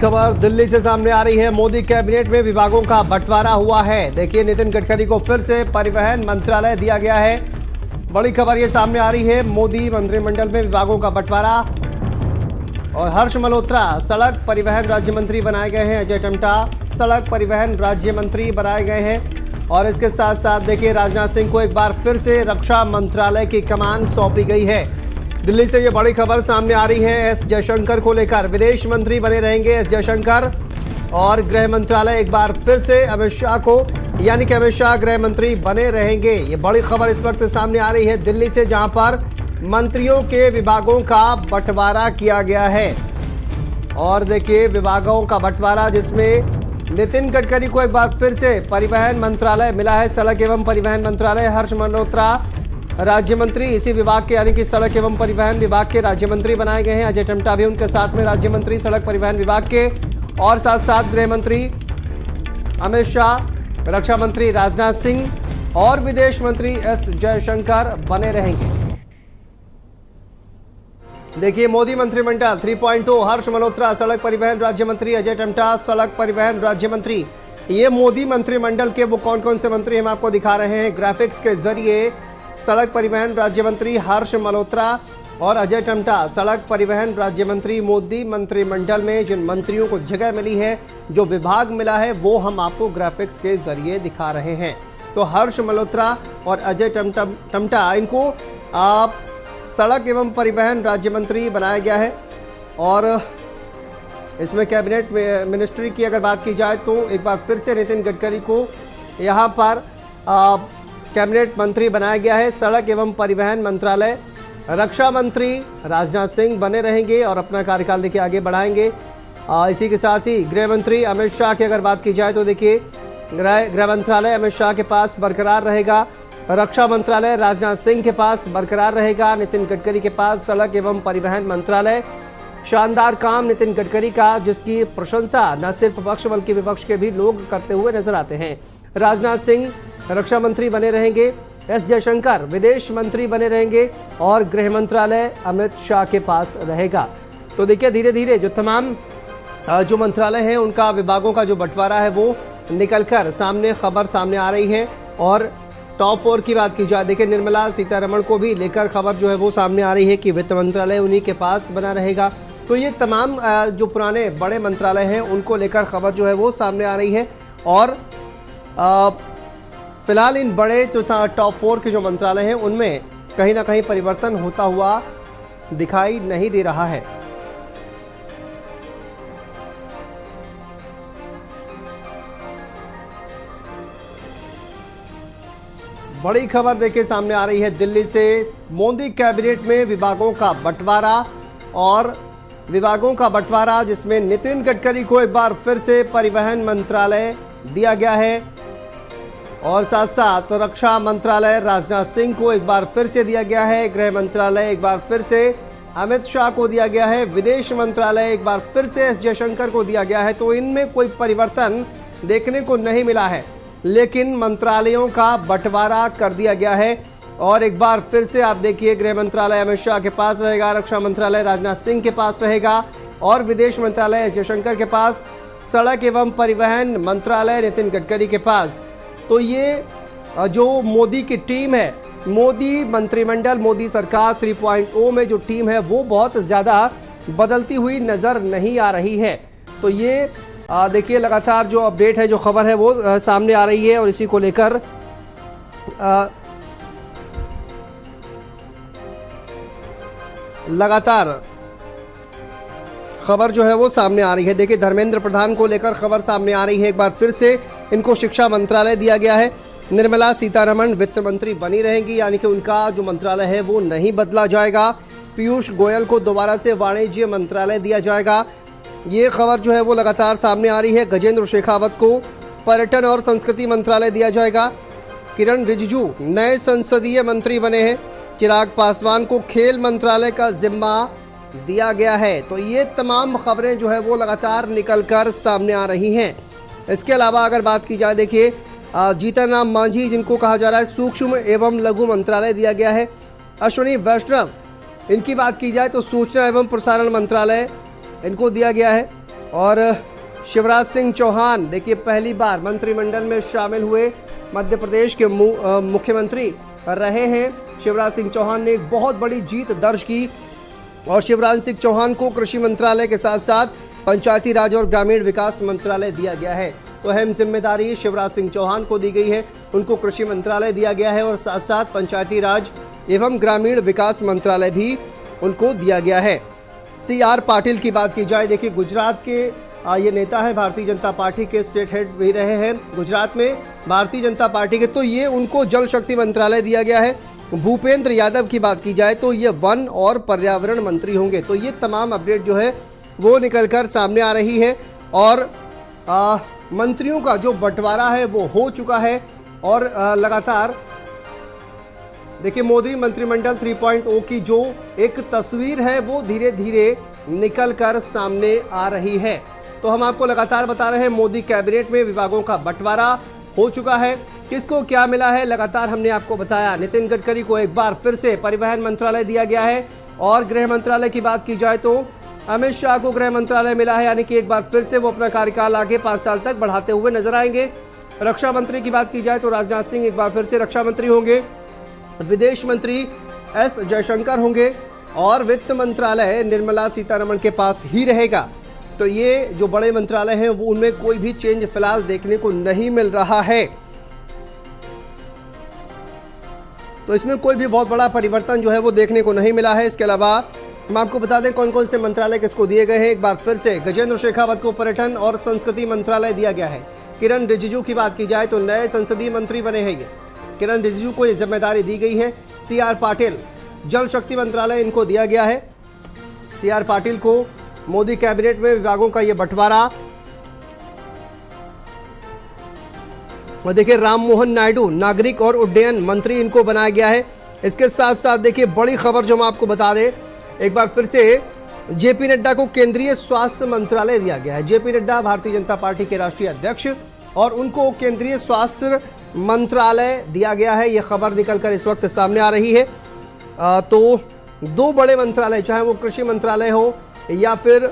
खबर दिल्ली से सामने आ रही है। मोदी कैबिनेट में विभागों का बंटवारा हुआ है। देखिए, नितिन गडकरी को फिर से परिवहन मंत्रालय दिया गया है। बड़ी खबर ये सामने आ रही है। मोदी मंत्रिमंडल में विभागों का बंटवारा और हर्ष मल्होत्रा सड़क परिवहन राज्य मंत्री बनाए गए हैं। अजय टम्टा सड़क परिवहन राज्य मंत्री बनाए गए हैं और इसके साथ साथ देखिए, राजनाथ सिंह को एक बार फिर से रक्षा मंत्रालय की कमान सौंपी गई है। दिल्ली से ये बड़ी खबर सामने आ रही है। एस जयशंकर को लेकर विदेश मंत्री बने रहेंगे एस जयशंकर और गृह मंत्रालय एक बार फिर से अमित शाह को, यानी कि अमित शाह गृह मंत्री बने रहेंगे। ये बड़ी खबर इस वक्त सामने आ रही है दिल्ली से, जहां पर मंत्रियों के विभागों का बंटवारा किया गया है। और देखिए, विभागों का बंटवारा जिसमें नितिन गडकरी को एक बार फिर से परिवहन मंत्रालय मिला है। सड़क एवं परिवहन मंत्रालय, हर्ष मल्होत्रा राज्य मंत्री इसी विभाग के, यानी कि सड़क एवं परिवहन विभाग के राज्य मंत्री बनाए गए हैं। अजय टम्टा भी उनके साथ में राज्य मंत्री सड़क परिवहन विभाग के, और साथ साथ गृह मंत्री अमित शाह, रक्षा मंत्री राजनाथ सिंह और विदेश मंत्री एस जयशंकर बने रहेंगे। देखिए, मोदी मंत्रिमंडल 3.0, हर्ष मल्होत्रा सड़क परिवहन राज्य मंत्री, अजय टम्टा सड़क परिवहन राज्य मंत्री। ये मोदी मंत्रिमंडल के वो कौन कौन से मंत्री हम आपको दिखा रहे हैं ग्राफिक्स के जरिए। सड़क परिवहन राज्य मंत्री हर्ष मल्होत्रा और अजय टम्टा सड़क परिवहन राज्य मंत्री। मोदी मंत्रिमंडल में जिन मंत्रियों को जगह मिली है, जो विभाग मिला है, वो हम आपको ग्राफिक्स के जरिए दिखा रहे हैं। तो हर्ष मल्होत्रा और अजय टम्टा इनको आप सड़क एवं परिवहन राज्य मंत्री बनाया गया है। और इसमें कैबिनेट मिनिस्ट्री की अगर बात की जाए तो एक बार फिर से नितिन गडकरी को यहाँ पर कैबिनेट मंत्री बनाया गया है। सड़क एवं परिवहन मंत्रालय, रक्षा मंत्री राजनाथ सिंह बने रहेंगे और अपना कार्यकाल देखिए आगे बढ़ाएंगे। इसी के साथ ही गृह मंत्री अमित शाह की अगर बात की जाए तो देखिए, गृह मंत्रालय अमित शाह के पास बरकरार रहेगा। रक्षा मंत्रालय राजनाथ सिंह के पास बरकरार रहेगा। नितिन गडकरी के पास सड़क एवं परिवहन मंत्रालय। शानदार काम नितिन गडकरी का, जिसकी प्रशंसा न सिर्फ पक्ष बल्कि विपक्ष के भी लोग करते हुए नजर आते हैं। राजनाथ सिंह रक्षा मंत्री बने रहेंगे, एस जयशंकर विदेश मंत्री बने रहेंगे और गृह मंत्रालय अमित शाह के पास रहेगा। तो देखिए, धीरे धीरे जो तमाम जो मंत्रालय हैं उनका विभागों का जो बंटवारा है वो निकलकर सामने खबर सामने आ रही है। और टॉप 4 की बात की जाए, देखिए निर्मला सीतारमण को भी लेकर खबर जो है वो सामने आ रही है कि वित्त मंत्रालय उन्हीं के पास बना रहेगा। तो ये तमाम जो पुराने बड़े मंत्रालय हैं उनको लेकर खबर जो है वो सामने आ रही है। और फिलहाल इन बड़े जो टॉप 4 के जो मंत्रालय हैं उनमें कहीं ना कहीं परिवर्तन होता हुआ दिखाई नहीं दे रहा है। बड़ी खबर देखिए सामने आ रही है दिल्ली से। मोदी कैबिनेट में विभागों का बंटवारा और विभागों का बंटवारा जिसमें नितिन गडकरी को एक बार फिर से परिवहन मंत्रालय दिया गया है और साथ साथ रक्षा मंत्रालय राजनाथ सिंह को एक बार फिर से दिया गया है। गृह मंत्रालय एक बार फिर से अमित शाह को दिया गया है। विदेश मंत्रालय एक बार फिर से एस जयशंकर को दिया गया है। तो इनमें कोई परिवर्तन देखने को नहीं मिला है, लेकिन मंत्रालयों का बंटवारा कर दिया गया है। और एक बार फिर से आप देखिए, गृह मंत्रालय अमित शाह के पास रहेगा, रक्षा मंत्रालय राजनाथ सिंह के पास रहेगा और विदेश मंत्रालय एस जयशंकर के पास, सड़क एवं परिवहन मंत्रालय नितिन गडकरी के पास। तो ये जो मोदी की टीम है, मोदी मंत्रिमंडल, मोदी सरकार 3.0 में जो टीम है वो बहुत ज़्यादा बदलती हुई नज़र नहीं आ रही है। तो ये देखिए, लगातार जो अपडेट है, जो खबर है वो सामने आ रही है और इसी को लेकर लगातार खबर जो है वो सामने आ रही है। देखिए, धर्मेंद्र प्रधान को लेकर खबर सामने आ रही है। एक बार फिर से इनको शिक्षा मंत्रालय दिया गया है। निर्मला सीतारमण वित्त मंत्री बनी रहेंगी, यानी कि उनका जो मंत्रालय है वो नहीं बदला जाएगा। पीयूष गोयल को दोबारा से वाणिज्य मंत्रालय दिया जाएगा। ये खबर जो है वो लगातार सामने आ रही है। गजेंद्र शेखावत को पर्यटन और संस्कृति मंत्रालय दिया जाएगा। किरण रिजिजू नए संसदीय मंत्री बने हैं। चिराग पासवान को खेल मंत्रालय का जिम्मा दिया गया है। तो ये तमाम खबरें जो है वो लगातार निकलकर सामने आ रही हैं। इसके अलावा अगर बात की जाए, देखिए जीतन राम मांझी, जिनको कहा जा रहा है सूक्ष्म एवं लघु मंत्रालय दिया गया है। अश्विनी वैष्णव, इनकी बात की जाए तो सूचना एवं प्रसारण मंत्रालय इनको दिया गया है। और शिवराज सिंह चौहान देखिए पहली बार मंत्रिमंडल में शामिल हुए, मध्य प्रदेश के मुख्यमंत्री रहे हैं। शिवराज सिंह चौहान ने एक बहुत बड़ी जीत दर्ज की और शिवराज सिंह चौहान को कृषि मंत्रालय के साथ साथ पंचायती राज और ग्रामीण विकास मंत्रालय दिया गया है। तो अहम जिम्मेदारी शिवराज सिंह चौहान को दी गई है, उनको कृषि मंत्रालय दिया गया है और साथ साथ पंचायती राज एवं ग्रामीण विकास मंत्रालय भी उनको दिया गया है। CR पाटिल की बात की जाए, देखिए गुजरात के ये नेता है, भारतीय जनता पार्टी के स्टेट हेड भी रहे हैं गुजरात में भारतीय जनता पार्टी के, तो ये उनको जल शक्ति मंत्रालय दिया गया है। भूपेंद्र यादव की बात की जाए तो ये वन और पर्यावरण मंत्री होंगे। तो ये तमाम अपडेट जो है वो निकलकर सामने आ रही है और मंत्रियों का जो बंटवारा है वो हो चुका है और लगातार देखिए मोदी मंत्रिमंडल 3.0 की जो एक तस्वीर है वो धीरे धीरे निकलकर सामने आ रही है। तो हम आपको लगातार बता रहे हैं मोदी कैबिनेट में विभागों का बंटवारा हो चुका है, किसको क्या मिला है लगातार हमने आपको बताया। नितिन गडकरी को एक बार फिर से परिवहन मंत्रालय दिया गया है और गृह मंत्रालय की बात की जाए तो अमित शाह को गृह मंत्रालय मिला है, यानी कि एक बार फिर से वो अपना कार्यकाल आगे 5 साल तक बढ़ाते हुए नजर आएंगे। रक्षा मंत्री की बात की जाए तो राजनाथ सिंह एक बार फिर से रक्षा मंत्री होंगे, विदेश मंत्री S जयशंकर होंगे और वित्त मंत्रालय निर्मला सीतारमण के पास ही रहेगा। तो ये जो बड़े मंत्रालय हैं वो उनमें कोई भी चेंज फिलहाल देखने को नहीं मिल रहा है। तो इसमें कोई भी बहुत बड़ा परिवर्तन जो है वो देखने को नहीं मिला है। इसके अलावा हम आपको बता दें कौन कौन से मंत्रालय किसको दिए गए हैं। एक बार फिर से गजेंद्र शेखावत को पर्यटन और संस्कृति मंत्रालय दिया गया है। किरण रिजिजू की बात की जाए तो नए संसदीय मंत्री बने हैं ये, किरण रिजिजू को ये जिम्मेदारी दी गई है। CR पाटिल जल शक्ति मंत्रालय इनको दिया गया है। CR पाटिल को मोदी कैबिनेट में विभागों का ये बंटवारा। और देखिए राम मोहन नायडू नागरिक और उड्डयन मंत्री इनको बनाया गया है। इसके साथ साथ देखिए बड़ी खबर जो हम आपको बता दें एक बार फिर से JP नड्डा को केंद्रीय स्वास्थ्य मंत्रालय दिया गया है। JP नड्डा भारतीय जनता पार्टी के राष्ट्रीय अध्यक्ष और उनको केंद्रीय स्वास्थ्य मंत्रालय दिया गया है। ये खबर निकलकर इस वक्त सामने आ रही है। तो दो बड़े मंत्रालय, चाहे वो कृषि मंत्रालय हो या फिर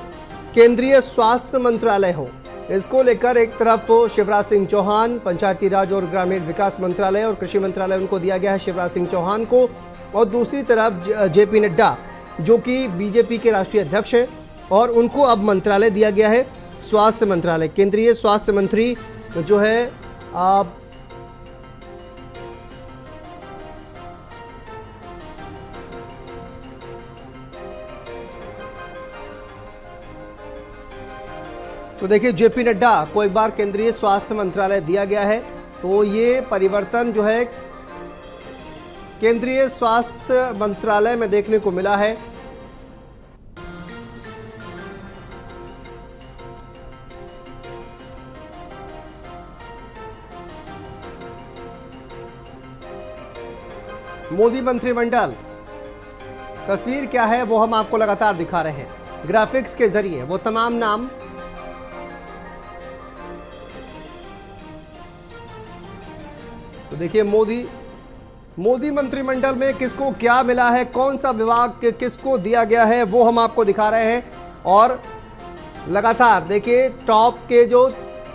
केंद्रीय स्वास्थ्य मंत्रालय हो, इसको लेकर एक तरफ शिवराज सिंह चौहान पंचायती राज और ग्रामीण विकास मंत्रालय और कृषि मंत्रालय उनको दिया गया है शिवराज सिंह चौहान को, और दूसरी तरफ JP नड्डा जो कि BJP के राष्ट्रीय अध्यक्ष हैं और उनको अब मंत्रालय दिया गया है स्वास्थ्य मंत्रालय। केंद्रीय स्वास्थ्य मंत्री जो है तो देखिए JP नड्डा को एक बार केंद्रीय स्वास्थ्य मंत्रालय दिया गया है। तो ये परिवर्तन जो है केंद्रीय स्वास्थ्य मंत्रालय में देखने को मिला है। मोदी मंत्रिमंडल तस्वीर क्या है वो हम आपको लगातार दिखा रहे हैं ग्राफिक्स के जरिए। वो तमाम नाम तो देखिए मोदी मंत्रिमंडल में किसको क्या मिला है, कौन सा विभाग किसको दिया गया है वो हम आपको दिखा रहे हैं। और लगातार देखिए टॉप के जो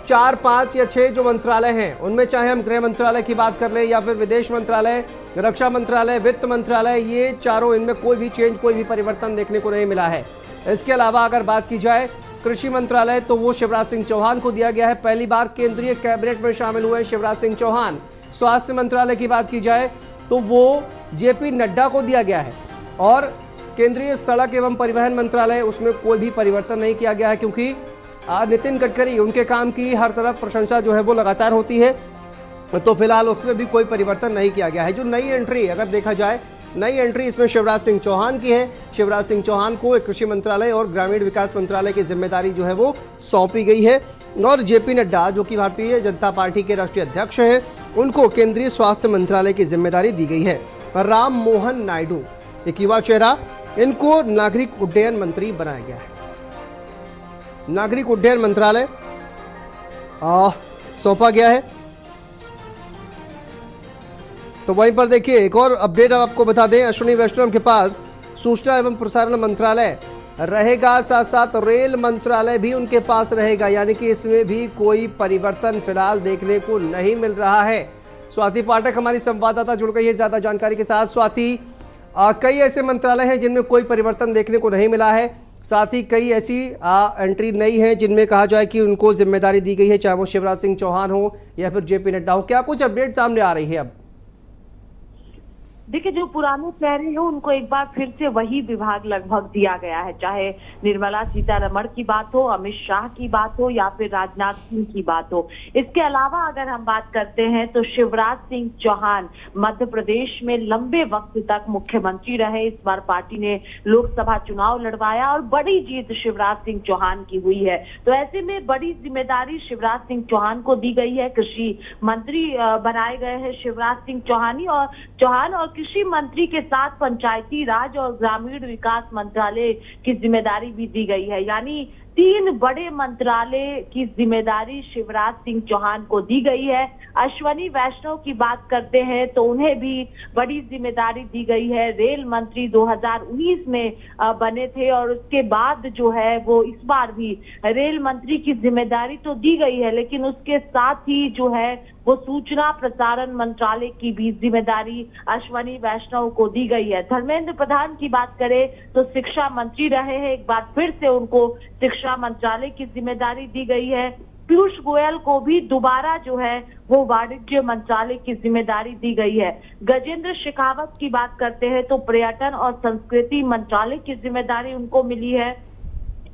4, 5 या 6 जो मंत्रालय हैं उनमें चाहे हम गृह मंत्रालय की बात कर लें या फिर विदेश मंत्रालय, रक्षा मंत्रालय, वित्त मंत्रालय, ये चारों इनमें कोई भी चेंज, कोई भी परिवर्तन देखने को नहीं मिला है। इसके अलावा अगर बात की जाए कृषि मंत्रालय तो वो शिवराज सिंह चौहान को दिया गया है, पहली बार केंद्रीय कैबिनेट में शामिल हुए शिवराज सिंह चौहान। स्वास्थ्य मंत्रालय की बात की जाए तो वो JP नड्डा को दिया गया है और केंद्रीय सड़क एवं परिवहन मंत्रालय उसमें कोई भी परिवर्तन नहीं किया गया है क्योंकि नितिन गडकरी उनके काम की हर तरफ प्रशंसा जो है वो लगातार होती है, तो फिलहाल उसमें भी कोई परिवर्तन नहीं किया गया है। जो नई एंट्री अगर देखा जाए, नई एंट्री इसमें शिवराज सिंह चौहान की है। शिवराज सिंह चौहान को कृषि मंत्रालय और ग्रामीण विकास मंत्रालय की जिम्मेदारी जो है वो सौंपी गई है और JP नड्डा जो कि भारतीय जनता पार्टी के राष्ट्रीय अध्यक्ष हैं उनको केंद्रीय स्वास्थ्य मंत्रालय की जिम्मेदारी दी गई है। राम मोहन नायडू एक युवा चेहरा, इनको नागरिक उड्डयन मंत्री बनाया गया है। नागरिक उड्डयन मंत्रालय सौंपा गया है। तो वहीं पर देखिए एक और अपडेट आपको बता दें, अश्विनी वैष्णव के पास सूचना एवं प्रसारण मंत्रालय रहेगा, साथ साथ रेल मंत्रालय भी उनके पास रहेगा, यानी कि इसमें भी कोई परिवर्तन फिलहाल देखने को नहीं मिल रहा है। स्वाति पाठक हमारी संवाददाता जुड़ गई है ज्यादा जानकारी के साथ। स्वाति, कई ऐसे मंत्रालय हैं जिनमें कोई परिवर्तन देखने को नहीं मिला है, साथ ही कई ऐसी एंट्री नहीं है जिनमें कहा जाए कि उनको जिम्मेदारी दी गई है, चाहे वो शिवराज सिंह चौहान हो या फिर जेपी नड्डा हो। क्या कुछ अपडेट सामने आ रही है अब? देखिए, जो पुराने चेहरे हैं उनको एक बार फिर से वही विभाग लगभग दिया गया है, चाहे निर्मला सीतारमण की बात हो, अमित शाह की बात हो या फिर राजनाथ सिंह की बात हो। इसके अलावा अगर हम बात करते हैं तो शिवराज सिंह चौहान मध्य प्रदेश में लंबे वक्त तक मुख्यमंत्री रहे। इस बार पार्टी ने लोकसभा चुनाव लड़वाया और बड़ी जीत शिवराज सिंह चौहान की हुई है। तो ऐसे में बड़ी जिम्मेदारी शिवराज सिंह चौहान को दी गई है। कृषि मंत्री बनाए गए हैं शिवराज सिंह चौहान और कृषि मंत्री के साथ पंचायती राज और ग्रामीण विकास मंत्रालय की जिम्मेदारी भी दी गई है। यानी 3 बड़े मंत्रालय की जिम्मेदारी शिवराज सिंह चौहान को दी गई है। अश्वनी वैष्णव की बात करते हैं तो उन्हें भी बड़ी जिम्मेदारी दी गई है। रेल मंत्री 2019 में बने थे और उसके बाद जो है वो इस बार भी रेल मंत्री की जिम्मेदारी तो दी गई है, लेकिन उसके साथ ही जो है वो सूचना प्रसारण मंत्रालय की भी जिम्मेदारी अश्वनी वैष्णव को दी गई है। धर्मेंद्र प्रधान की बात करें तो शिक्षा मंत्री रहे हैं, एक बार फिर से उनको शिक्षा मंत्रालय की जिम्मेदारी दी गई है। पीयूष गोयल को भी दोबारा जो है वो वाणिज्य मंत्रालय की जिम्मेदारी दी गई है। गजेंद्र शेखावत की बात करते हैं तो पर्यटन और संस्कृति मंत्रालय की जिम्मेदारी उनको मिली है।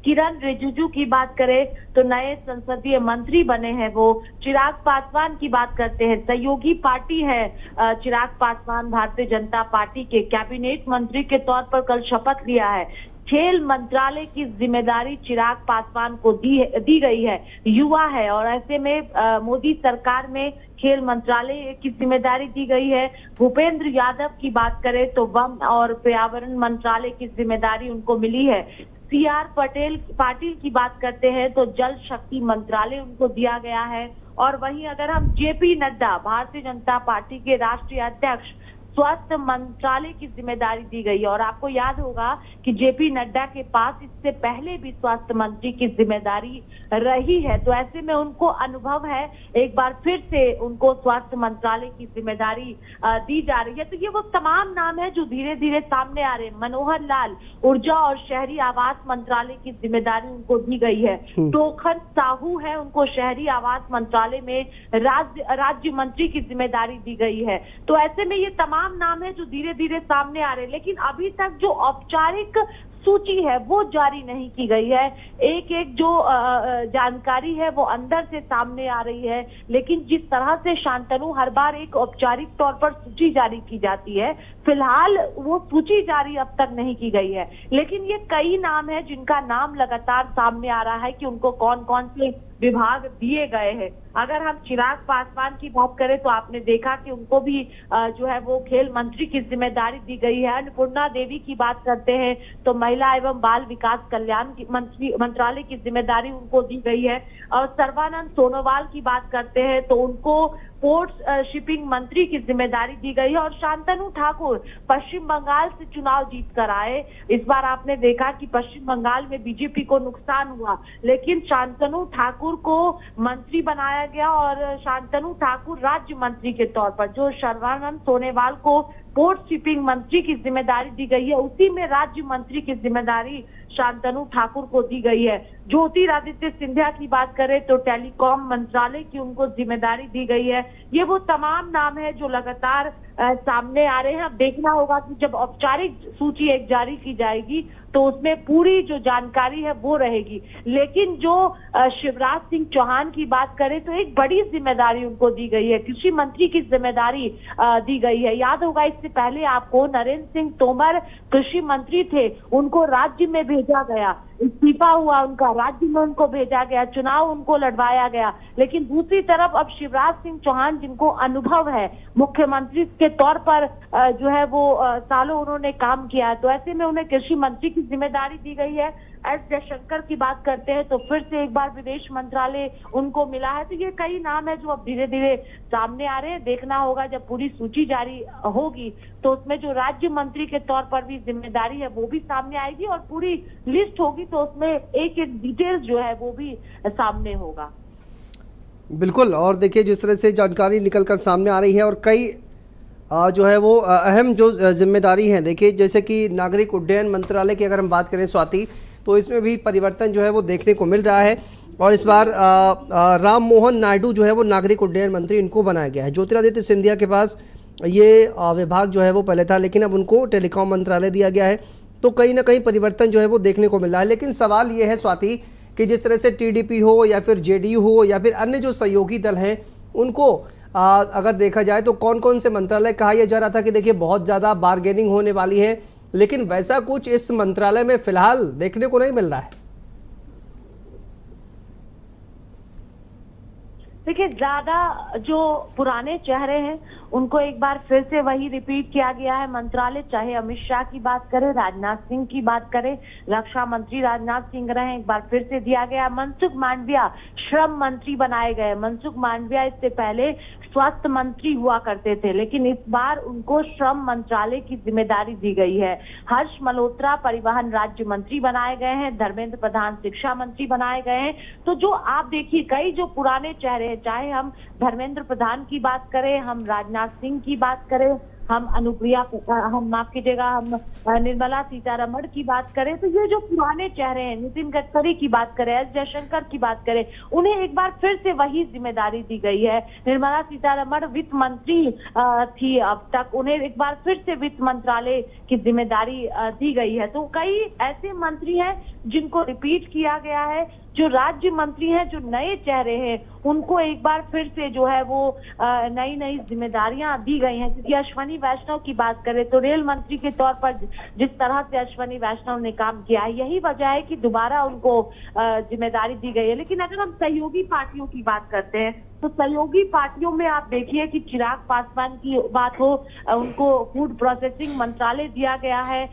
किरण रिजिजू की बात करें तो नए संसदीय मंत्री बने हैं वो। चिराग पासवान की बात करते हैं, सहयोगी पार्टी है चिराग पासवान भारतीय जनता पार्टी के कैबिनेट मंत्री के तौर पर कल शपथ लिया है। खेल मंत्रालय की जिम्मेदारी चिराग पासवान को दी गई है, युवा है और ऐसे में मोदी सरकार में खेल मंत्रालय की जिम्मेदारी दी गई है। भूपेंद्र यादव की बात करें तो वन और पर्यावरण मंत्रालय की जिम्मेदारी उनको मिली है। सीआर पाटिल की बात करते हैं तो जल शक्ति मंत्रालय उनको दिया गया है। और वहीं अगर हम जेपी नड्डा भारतीय जनता पार्टी के राष्ट्रीय अध्यक्ष स्वास्थ्य मंत्रालय की जिम्मेदारी दी गई है। और आपको याद होगा कि जेपी नड्डा के पास इससे पहले भी स्वास्थ्य मंत्री की जिम्मेदारी रही है, तो ऐसे में उनको अनुभव है, एक बार फिर से उनको स्वास्थ्य मंत्रालय की जिम्मेदारी दी जा रही है। तो ये वो तमाम नाम है जो धीरे धीरे सामने आ रहे हैं। मनोहर लाल ऊर्जा और शहरी आवास मंत्रालय की जिम्मेदारी उनको दी गई है। टोखन साहू है, उनको शहरी आवास मंत्रालय में राज्य मंत्री की जिम्मेदारी दी गई है। तो ऐसे में ये तमाम नाम है जो धीरे धीरे सामने आ रहे हैं, लेकिन अभी तक जो औपचारिक सूची है वो जारी नहीं की गई है। एक एक जो जानकारी है वो अंदर से सामने आ रही है, लेकिन जिस तरह से शांतनु हर बार एक औपचारिक तौर पर सूची जारी की जाती है, फिलहाल वो सूची जारी अब तक नहीं की गई है। लेकिन ये कई नाम है जिनका नाम लगातार सामने आ रहा है कि उनको कौन कौन से विभाग दिए गए हैं। अगर हम चिराग पासवान की बात करें तो आपने देखा कि उनको भी जो है वो खेल मंत्री की जिम्मेदारी दी गई है। अन्नपूर्णा देवी की बात करते हैं तो महिला एवं बाल विकास कल्याण की मंत्रालय की जिम्मेदारी उनको दी गई है। और सर्बानंद सोनोवाल की बात करते हैं तो उनको पोर्ट शिपिंग मंत्री की जिम्मेदारी दी गई है। और शांतनु ठाकुर पश्चिम बंगाल से चुनाव जीत कर आए। इस बार आपने देखा कि पश्चिम बंगाल में बीजेपी को नुकसान हुआ, लेकिन शांतनु ठाकुर को मंत्री बनाया गया और शांतनु ठाकुर राज्य मंत्री के तौर पर, जो सर्बानंद सोनोवाल को पोर्ट शिपिंग मंत्री की जिम्मेदारी दी गई है, उसी में राज्य मंत्री की जिम्मेदारी शांतनु ठाकुर को दी गई है। ज्योतिरादित्य सिंधिया की बात करें तो टेलीकॉम मंत्रालय की उनको जिम्मेदारी दी गई है। ये वो तमाम नाम है जो लगातार सामने आ रहे हैं। अब देखना होगा कि जब औपचारिक सूची एक जारी की जाएगी तो उसमें पूरी जो जानकारी है वो रहेगी। लेकिन जो शिवराज सिंह चौहान की बात करें तो एक बड़ी जिम्मेदारी उनको दी गई है, कृषि मंत्री की जिम्मेदारी दी गई है। याद होगा इससे पहले आपको नरेंद्र सिंह तोमर कृषि मंत्री थे, उनको राज्य में भेजा गया, इस्तीफा हुआ उनका, राज्य में उनको भेजा गया, चुनाव उनको लड़वाया गया। लेकिन दूसरी तरफ अब शिवराज सिंह चौहान जिनको अनुभव है मुख्यमंत्री के तौर पर जो है वो सालों उन्होंने काम किया है, तो ऐसे में उन्हें कृषि मंत्री की जिम्मेदारी दी गई है। एस जयशंकर की बात करते हैं तो फिर से एक बार विदेश मंत्रालय उनको मिला है। तो ये कई नाम है जो अब धीरे धीरे सामने आ रहे हैं। देखना होगा जब पूरी सूची जारी होगी तो उसमें जो राज्य मंत्री के तौर पर भी जिम्मेदारी है वो भी सामने आएगी और पूरी लिस्ट होगी तो उसमें एक एक डिटेल्स जो है वो भी सामने होगा। बिल्कुल, और देखिए जिस तरह से जानकारी निकल कर सामने आ रही है और कई जो है वो अहम जो जिम्मेदारी हैं, देखिए जैसे कि नागरिक उड्डयन मंत्रालय की अगर हम बात करें स्वाति, तो इसमें भी परिवर्तन जो है वो देखने को मिल रहा है और इस बार राम मोहन नायडू जो है वो नागरिक उड्डयन मंत्री इनको बनाया गया है। ज्योतिरादित्य सिंधिया के पास ये विभाग जो है वो पहले था, लेकिन अब उनको टेलीकॉम मंत्रालय दिया गया है। तो कहीं ना कहीं परिवर्तन जो है वो देखने को मिल रहा है। लेकिन सवाल ये है स्वाति कि जिस तरह से टीडीपी हो या फिर जेडीयू हो या फिर अन्य जो सहयोगी दल हैं उनको अगर देखा जाए तो कौन कौन से मंत्रालय, कहा यह जा रहा था कि देखिए बहुत ज़्यादा बार्गेनिंग होने वाली है, लेकिन वैसा कुछ इस मंत्रालय में फिलहाल देखने को नहीं मिल रहा है। देखिए ज्यादा जो पुराने चेहरे हैं उनको एक बार फिर से वही रिपीट किया गया है मंत्रालय, चाहे अमित शाह की बात करें, राजनाथ सिंह की बात करें, रक्षा मंत्री राजनाथ सिंह रहे, एक बार फिर से दिया गया। मनसुख मांडविया श्रम मंत्री बनाए गए। मनसुख मांडविया इससे पहले स्वास्थ्य मंत्री हुआ करते थे, लेकिन इस बार उनको श्रम मंत्रालय की जिम्मेदारी दी गई है। हर्ष मल्होत्रा परिवहन राज्य मंत्री बनाए गए हैं। धर्मेंद्र प्रधान शिक्षा मंत्री बनाए गए हैं। तो जो आप देखिए कई जो पुराने चेहरे हैं, चाहे हम धर्मेंद्र प्रधान की बात करें, हम राजनाथ सिंह की बात करें, हम निर्मला सीतारमण की बात करें, तो ये जो पुराने चेहरे हैं, नितिन गडकरी की बात करें, एस जयशंकर की बात करें, उन्हें एक बार फिर से वही जिम्मेदारी दी गई है। निर्मला सीतारमण वित्त मंत्री थी अब तक, उन्हें एक बार फिर से वित्त मंत्रालय की जिम्मेदारी दी गई है। तो कई ऐसे मंत्री हैं जिनको रिपीट किया गया है। जो राज्य मंत्री हैं, जो नए चेहरे हैं, उनको एक बार फिर से जो है वो नई नई जिम्मेदारियां दी गई हैं। क्योंकि अश्वनी वैष्णव की बात करें तो रेल मंत्री के तौर पर जिस तरह से अश्वनी वैष्णव ने काम किया है, यही वजह है कि दोबारा उनको जिम्मेदारी दी गई है। लेकिन अगर हम सहयोगी पार्टियों की बात करते हैं तो सहयोगी पार्टियों में आप देखिए कि चिराग पासवान की बात हो, उनको फूड प्रोसेसिंग मंत्रालय दिया गया है,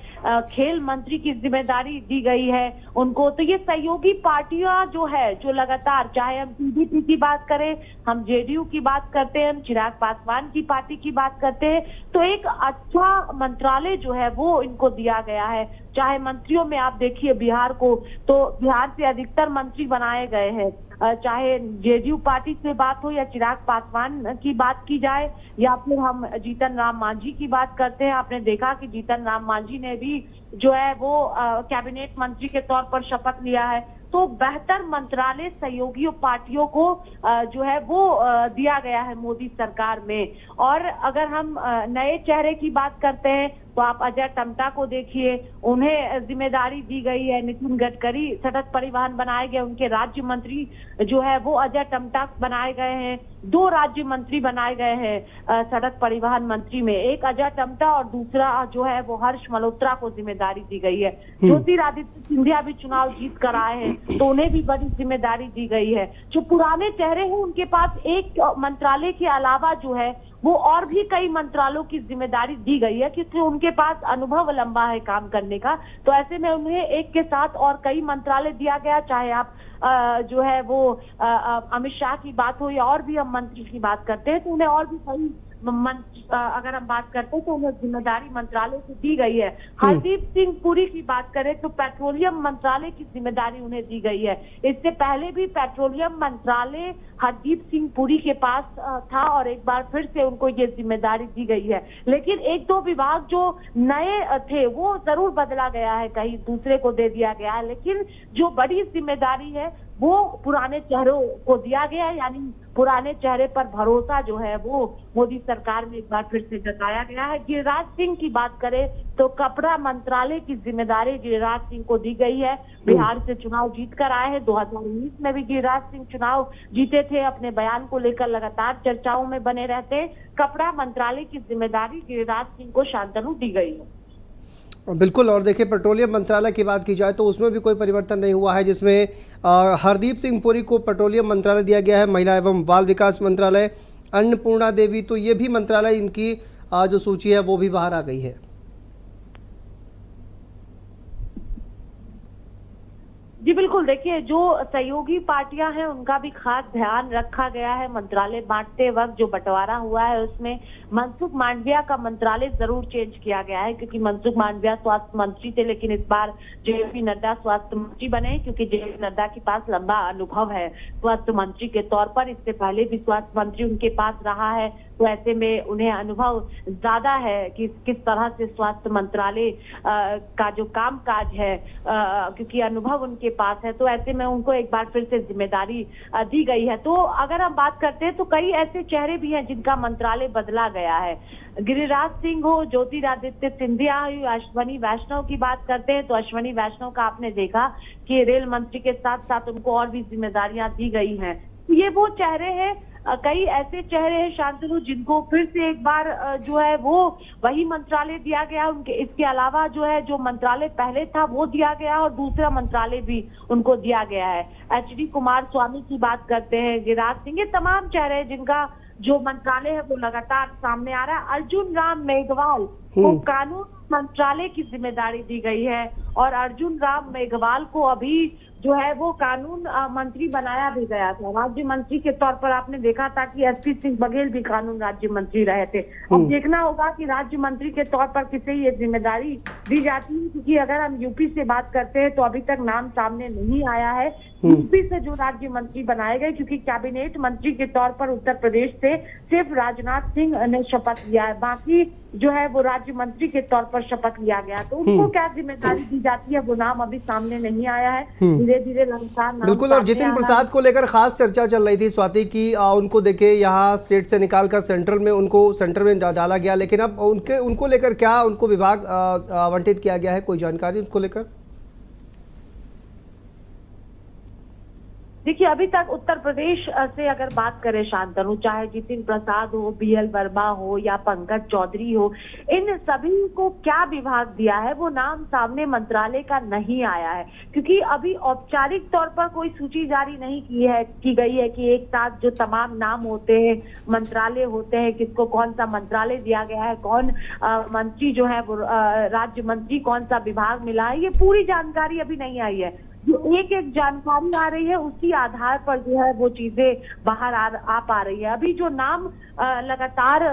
खेल मंत्री की जिम्मेदारी दी गई है उनको। तो ये सहयोगी पार्टियां जो है, जो लगातार, चाहे हम टीडीपी की बात करें, हम जेडीयू की बात करते हैं, हम चिराग पासवान की पार्टी की बात करते हैं, तो एक अच्छा मंत्रालय जो है वो इनको दिया गया है। चाहे मंत्रियों में आप देखिए बिहार को, तो बिहार से अधिकतर मंत्री बनाए गए हैं। चाहे जेडीयू पार्टी से बात हो या चिराग पासवान की बात की जाए या फिर हम जीतन राम मांझी की बात करते हैं, आपने देखा कि जीतन राम मांझी ने भी जो है वो कैबिनेट मंत्री के तौर पर शपथ लिया है। तो बेहतर मंत्रालय सहयोगी पार्टियों को जो है वो दिया गया है मोदी सरकार में। और अगर हम नए चेहरे की बात करते हैं तो आप अजय टम्टा को देखिए, उन्हें जिम्मेदारी दी गई है। नितिन गडकरी सड़क परिवहन बनाए गए, उनके राज्य मंत्री जो है वो अजय टम्टा बनाए गए हैं। 2 राज्य मंत्री बनाए गए हैं सड़क परिवहन मंत्री में, एक अजय टम्टा और दूसरा जो है वो हर्ष मल्होत्रा को जिम्मेदारी दी गई है। ज्योतिरादित्य सिंधिया भी चुनाव जीत कर आए हैं तो उन्हें भी बड़ी जिम्मेदारी दी गई है। जो पुराने चेहरे हैं उनके पास एक मंत्रालय के अलावा जो है वो और भी कई मंत्रालयों की जिम्मेदारी दी गई है, क्योंकि उनके पास अनुभव लंबा है काम करने का। तो ऐसे में उन्हें एक के साथ और कई मंत्रालय दिया गया। चाहे आप जो है वो अमित शाह की बात हो या और भी हम मंत्री की बात करते हैं तो उन्हें और भी कई अगर हम बात करते हैं तो उन्हें जिम्मेदारी मंत्रालय से दी गई है। हरदीप सिंह पुरी की बात करें तो पेट्रोलियम मंत्रालय की जिम्मेदारी उन्हें दी गई है। इससे पहले भी पेट्रोलियम मंत्रालय हरदीप सिंह पुरी के पास था और एक बार फिर से उनको ये जिम्मेदारी दी गई है। लेकिन 1-2 विभाग जो नए थे वो जरूर बदला गया है, कहीं दूसरे को दे दिया गया है, लेकिन जो बड़ी जिम्मेदारी है वो पुराने चेहरों को दिया गया है। यानी पुराने चेहरे पर भरोसा जो है वो मोदी सरकार में एक बार फिर से जताया गया है। गिरिराज सिंह की बात करें तो कपड़ा मंत्रालय की जिम्मेदारी गिरिराज सिंह को दी गई है। बिहार से चुनाव जीत कर आए हैं, 2019 में भी गिरिराज सिंह चुनाव जीते थे, अपने बयान को लेकर लगातार चर्चाओं में बने रहते। कपड़ा मंत्रालय की जिम्मेदारी गिरिराज सिंह को शांतनु दी गई है। बिल्कुल, और देखिए पेट्रोलियम मंत्रालय की बात की जाए तो उसमें भी कोई परिवर्तन नहीं हुआ है, जिसमें हरदीप सिंह पुरी को पेट्रोलियम मंत्रालय दिया गया है। महिला एवं बाल विकास मंत्रालय अन्नपूर्णा देवी, तो ये भी मंत्रालय इनकी जो सूची है वो भी बाहर आ गई है। जी बिल्कुल, देखिए जो सहयोगी पार्टियां हैं उनका भी खास ध्यान रखा गया है। मंत्रालय बांटते वक्त जो बंटवारा हुआ है उसमें मनसुख मांडविया का मंत्रालय जरूर चेंज किया गया है, क्योंकि मनसुख मांडविया स्वास्थ्य मंत्री थे, लेकिन इस बार जेपी नड्डा स्वास्थ्य मंत्री बने, क्योंकि जेपी नड्डा के पास लंबा अनुभव है स्वास्थ्य मंत्री के तौर पर। इससे पहले भी स्वास्थ्य मंत्री उनके पास रहा है, तो ऐसे में उन्हें अनुभव ज्यादा है कि किस तरह से स्वास्थ्य मंत्रालय का जो काम काज है, क्योंकि अनुभव उनके पास है, तो ऐसे में उनको एक बार फिर से जिम्मेदारी दी गई है। तो अगर हम बात करते हैं तो कई ऐसे चेहरे भी हैं जिनका मंत्रालय बदला गया है। गिरिराज सिंह हो, ज्योतिरादित्य सिंधिया हो, अश्वनी वैष्णव की बात करते हैं तो अश्वनी वैष्णव का आपने देखा कि रेल मंत्री के साथ साथ उनको और भी जिम्मेदारियां दी गई हैं। ये वो चेहरे हैं, कई ऐसे चेहरे हैं शांतनु जिनको फिर से एक बार जो है वो वही मंत्रालय दिया गया। उनके इसके अलावा जो है जो मंत्रालय पहले था वो दिया गया और दूसरा मंत्रालय भी उनको दिया गया है। एचडी कुमार स्वामी की बात करते हैं, गिरिराज सिंह, ये तमाम चेहरे हैं जिनका जो मंत्रालय है वो लगातार सामने आ रहा है। अर्जुन राम मेघवाल को कानून मंत्रालय की जिम्मेदारी दी गई है और अर्जुन राम मेघवाल को अभी जो है वो कानून मंत्री बनाया भी गया था। राज्य मंत्री के तौर पर आपने देखा था कि एसपी सिंह बघेल भी कानून राज्य मंत्री रहे थे। अब देखना होगा कि राज्य मंत्री के तौर पर किसे ये जिम्मेदारी दी जाती है, क्योंकि अगर हम यूपी से बात करते हैं तो अभी तक नाम सामने नहीं आया है यूपी से जो राज्य मंत्री बनाए गए, क्योंकि कैबिनेट मंत्री के तौर पर उत्तर प्रदेश से सिर्फ राजनाथ सिंह ने शपथ लिया है, बाकी जो है वो राज्य मंत्री के तौर पर शपथ लिया गया। तो उनको क्या जिम्मेदारी दी जाती है वो नाम अभी सामने नहीं आया है, धीरे धीरे लगातार नाम बिल्कुल। और जितिन प्रसाद को लेकर खास चर्चा चल रही थी स्वाति की, उनको देखे यहाँ स्टेट से निकालकर सेंटर में डाला गया, लेकिन अब उनको लेकर क्या उनको विभाग आवंटित किया गया है, कोई जानकारी उनको लेकर? देखिए अभी तक उत्तर प्रदेश से अगर बात करें शांतनु, चाहे जितिन प्रसाद हो, बीएल वर्मा हो या पंकज चौधरी हो, इन सभी को क्या विभाग दिया है वो नाम सामने मंत्रालय का नहीं आया है, क्योंकि अभी औपचारिक तौर पर कोई सूची जारी नहीं की गई है कि एक साथ जो तमाम नाम होते हैं, मंत्रालय होते हैं, किसको कौन सा मंत्रालय दिया गया है, कौन मंत्री जो है वो राज्य मंत्री कौन सा विभाग मिला है, ये पूरी जानकारी अभी नहीं आई है। जो एक एक जानकारी आ रही है उसी आधार पर जो है वो चीजें बाहर आ पा रही है। अभी जो नाम लगातार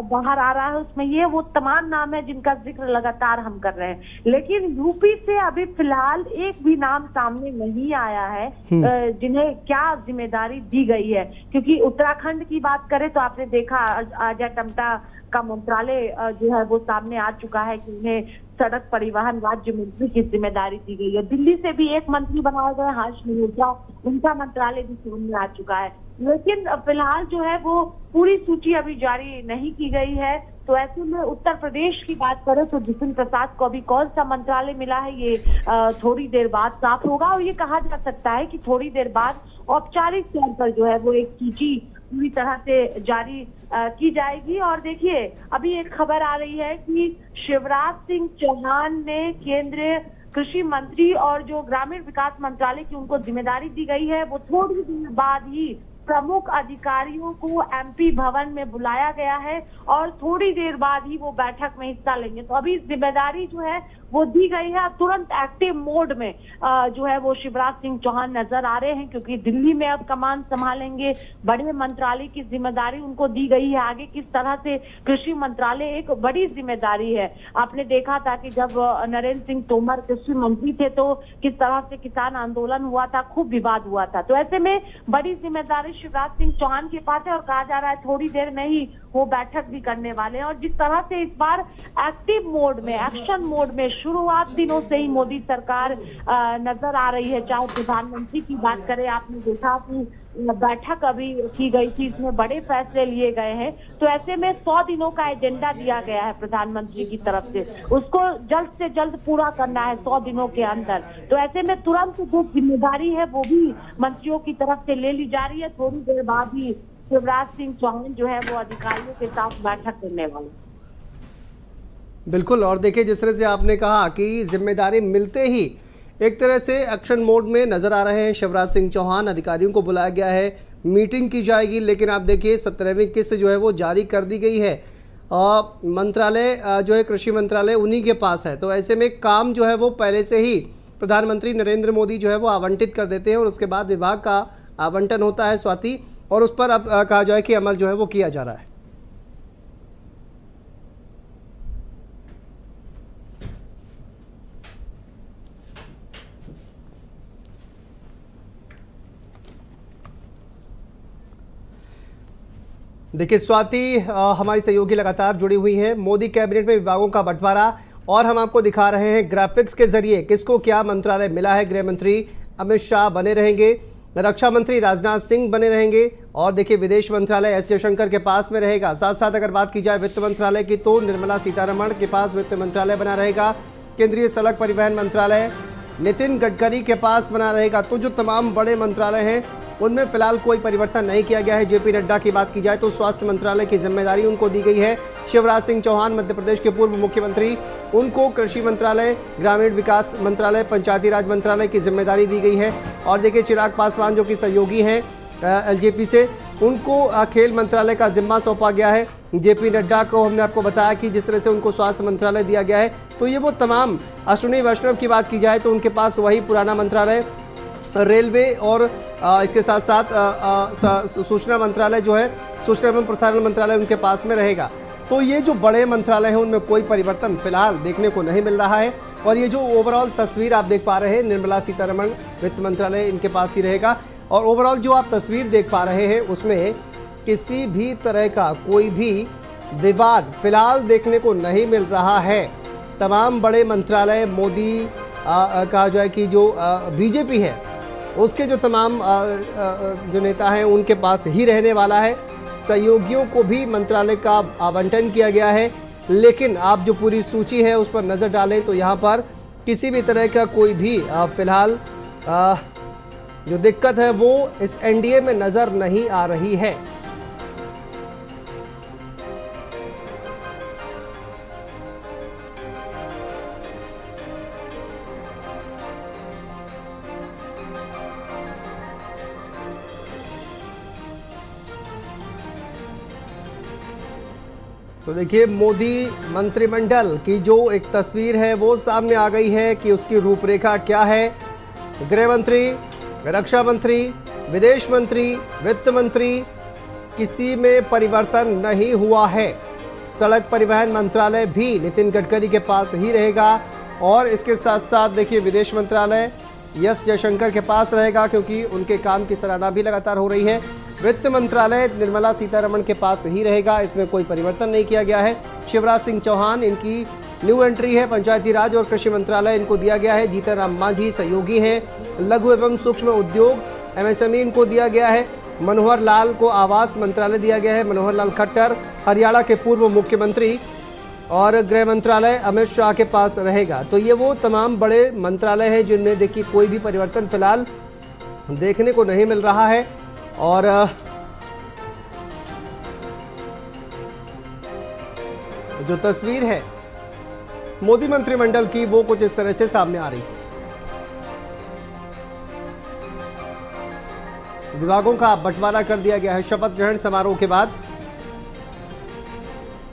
बाहर आ रहा है उसमें ये वो तमाम नाम है जिनका जिक्र लगातार हम कर रहे हैं, लेकिन यूपी से अभी फिलहाल एक भी नाम सामने नहीं आया है जिन्हें क्या जिम्मेदारी दी गई है। क्योंकि उत्तराखंड की बात करें तो आपने देखा अजय टम्टा का मंत्रालय जो है वो सामने आ चुका है कि उन्हें सड़क परिवहन राज्य मंत्री की जिम्मेदारी दी गई है। दिल्ली से भी एक मंत्री बनाए गए हर्ष मिर्जा, उनका मंत्रालय भी सामने आ चुका है, लेकिन फिलहाल जो है वो पूरी सूची अभी जारी नहीं की गई है। तो ऐसे में उत्तर प्रदेश की बात करें तो जितिन प्रसाद को अभी कौन सा मंत्रालय मिला है ये थोड़ी देर बाद साफ होगा, और ये कहा जा सकता है कि थोड़ी देर बाद औपचारिक तौर पर जो है वो एक सूची पूरी तरह से जारी की जाएगी। और देखिए अभी एक खबर आ रही है कि शिवराज सिंह चौहान ने केंद्रीय कृषि मंत्री और जो ग्रामीण विकास मंत्रालय की उनको जिम्मेदारी दी गई है, वो थोड़ी देर बाद ही प्रमुख अधिकारियों को एमपी भवन में बुलाया गया है और थोड़ी देर बाद ही वो बैठक में हिस्सा लेंगे। तो अभी जिम्मेदारी जो है वो दी गई है, तुरंत एक्टिव मोड में जो है वो शिवराज सिंह चौहान नजर आ रहे हैं, क्योंकि दिल्ली में अब कमान संभालेंगे, बड़े मंत्रालय की जिम्मेदारी उनको दी गई है। आगे किस तरह से कृषि मंत्रालय एक बड़ी जिम्मेदारी है, आपने देखा था कि जब नरेंद्र सिंह तोमर कृषि मंत्री थे तो किस तरह से किसान आंदोलन हुआ था, खूब विवाद हुआ था। तो ऐसे में बड़ी जिम्मेदारी शिवराज सिंह चौहान के पास है और कहा जा रहा है थोड़ी देर में ही वो बैठक भी करने वाले हैं। और जिस तरह से इस बार एक्टिव मोड में, एक्शन मोड में शुरुआत दिनों से ही मोदी सरकार नजर आ रही है, चाहे प्रधानमंत्री की बात करें, आपने देखा कि बैठक अभी की गई थी, इसमें बड़े फैसले लिए गए हैं। तो ऐसे में 100 दिनों का एजेंडा दिया गया है प्रधानमंत्री की तरफ से, उसको जल्द से जल्द पूरा करना है 100 दिनों के अंदर। तो ऐसे में तुरंत जो जिम्मेदारी है वो भी मंत्रियों की तरफ से ले ली जा रही है। थोड़ी देर बाद ही शिवराज सिंह चौहान जो है वो अधिकारियों के साथ बैठक करने वाले। बिल्कुल। और देखिए जिस तरह से आपने कहा कि जिम्मेदारी मिलते ही एक तरह से एक्शन मोड में नजर आ रहे हैं शिवराज सिंह चौहान, अधिकारियों को बुलाया गया है, मीटिंग की जाएगी, लेकिन आप देखिए 17वीं किस्त जो है वो जारी कर दी गई है और मंत्रालय जो है कृषि मंत्रालय उन्हीं के पास है। तो ऐसे में काम जो है वो पहले से ही प्रधानमंत्री नरेंद्र मोदी जो है वो आवंटित कर देते हैं और उसके बाद विभाग का आवंटन होता है स्वाति, और उस पर अब कहा जाए कि अमल जो है वो किया जा रहा है। देखिए स्वाति, हमारी सहयोगी लगातार जुड़ी हुई है। मोदी कैबिनेट में विभागों का बंटवारा, और हम आपको दिखा रहे हैं ग्राफिक्स के जरिए किसको क्या मंत्रालय मिला है। गृह मंत्री अमित शाह बने रहेंगे, रक्षा मंत्री राजनाथ सिंह बने रहेंगे, और देखिए विदेश मंत्रालय एस जयशंकर के पास में रहेगा। साथ साथ अगर बात की जाए वित्त मंत्रालय की तो निर्मला सीतारमण के पास वित्त मंत्रालय बना रहेगा। केंद्रीय सड़क परिवहन मंत्रालय नितिन गडकरी के पास बना रहेगा। तो जो तमाम बड़े मंत्रालय हैं उनमें फिलहाल कोई परिवर्तन नहीं किया गया है। जेपी नड्डा की बात की जाए तो स्वास्थ्य मंत्रालय की जिम्मेदारी उनको दी गई है। शिवराज सिंह चौहान मध्य प्रदेश के पूर्व मुख्यमंत्री, उनको कृषि मंत्रालय, ग्रामीण विकास मंत्रालय, पंचायती राज मंत्रालय की जिम्मेदारी दी गई है। और देखिए चिराग पासवान जो कि सहयोगी हैं एलजेपी से, उनको खेल मंत्रालय का जिम्मा सौंपा गया है। जेपी नड्डा को हमने आपको बताया कि जिस तरह से उनको स्वास्थ्य मंत्रालय दिया गया है, तो ये वो तमाम, अश्विनी वैष्णव की बात की जाए तो उनके पास वही पुराना मंत्रालय रेलवे, और इसके साथ साथ सूचना मंत्रालय जो है, सूचना एवं प्रसारण मंत्रालय उनके पास में रहेगा। तो ये जो बड़े मंत्रालय हैं उनमें कोई परिवर्तन फिलहाल देखने को नहीं मिल रहा है। और ये जो ओवरऑल तस्वीर आप देख पा रहे हैं, निर्मला सीतारमण वित्त मंत्रालय इनके पास ही रहेगा, और ओवरऑल जो आप तस्वीर देख पा रहे हैं उसमें किसी भी तरह का कोई भी विवाद फिलहाल देखने को नहीं मिल रहा है। तमाम बड़े मंत्रालय मोदी कहा जाए कि जो बीजेपी है उसके जो तमाम जो नेता हैं उनके पास ही रहने वाला है। सहयोगियों को भी मंत्रालय का आवंटन किया गया है, लेकिन आप जो पूरी सूची है उस पर नज़र डालें तो यहाँ पर किसी भी तरह का कोई भी फिलहाल जो दिक्कत है वो इस एनडीए में नज़र नहीं आ रही है। तो देखिए मोदी मंत्रिमंडल की जो एक तस्वीर है वो सामने आ गई है कि उसकी रूपरेखा क्या है। गृह मंत्री, रक्षा मंत्री, विदेश मंत्री, वित्त मंत्री, किसी में परिवर्तन नहीं हुआ है। सड़क परिवहन मंत्रालय भी नितिन गडकरी के पास ही रहेगा, और इसके साथ साथ देखिए विदेश मंत्रालय एस जयशंकर के पास रहेगा, क्योंकि उनके काम की सराहना भी लगातार हो रही है। वित्त मंत्रालय निर्मला सीतारमण के पास ही रहेगा, इसमें कोई परिवर्तन नहीं किया गया है। शिवराज सिंह चौहान इनकी न्यू एंट्री है। पंचायती राज और कृषि मंत्रालय इनको दिया गया है। जीतन राम मांझी सहयोगी हैं। लघु एवं सूक्ष्म उद्योग एमएसएमई इनको दिया गया है। मनोहर लाल को आवास मंत्रालय दिया गया है। मनोहर लाल खट्टर हरियाणा के पूर्व मुख्यमंत्री, और गृह मंत्रालय अमित शाह के पास रहेगा। तो ये वो तमाम बड़े मंत्रालय हैं जिनमें देखिए कोई भी परिवर्तन फिलहाल देखने को नहीं मिल रहा है। और जो तस्वीर है मोदी मंत्रिमंडल की वो कुछ इस तरह से सामने आ रही है। विभागों का बंटवारा कर दिया गया है। शपथ ग्रहण समारोह के बाद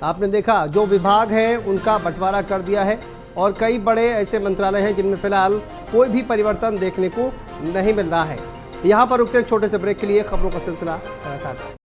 आपने देखा जो विभाग हैं उनका बंटवारा कर दिया है, और कई बड़े ऐसे मंत्रालय हैं जिनमें फिलहाल कोई भी परिवर्तन देखने को नहीं मिल रहा है। यहाँ पर रुकते एक छोटे से ब्रेक के लिए, खबरों का सिलसिला लगातार।